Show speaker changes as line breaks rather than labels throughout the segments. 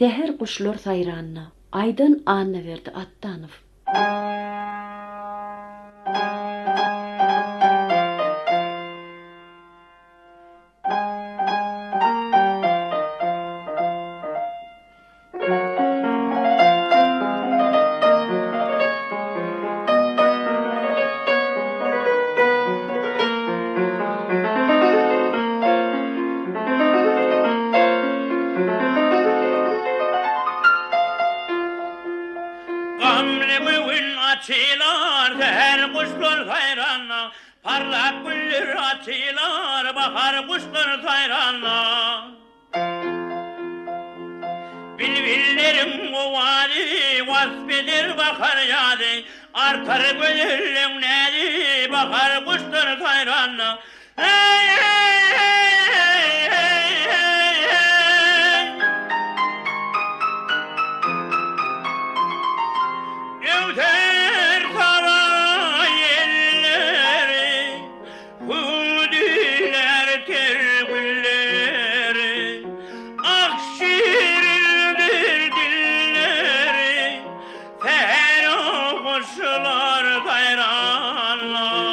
Seher kuşlar sayranına, aydan anna verdi attanıp.
Açılar her kuşlar sayranla, parlak güller açılar bakar kuşlar sayranla. Bilbillerim kovali vasfeder bakar yadi, artar gönüllüm nedi bakar kuşlar sayranla. Hey hey hey hey hey hey. Evter saray elleri, hudiler tergülleri, akşirildir dilleri, fena kuşlar sayranlar.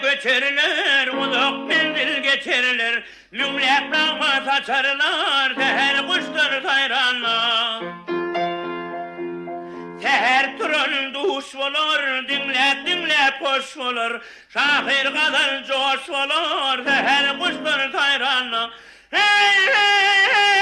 Göçerler, uzak mendil geçerler, lümlep lağma saçarlar, seher kuşlar sayranlar. Seher turan duş olur, dinlep dinlep hoş olur, şahir kadar coş olur, seher kuşlar sayranlar. Hey hey hey!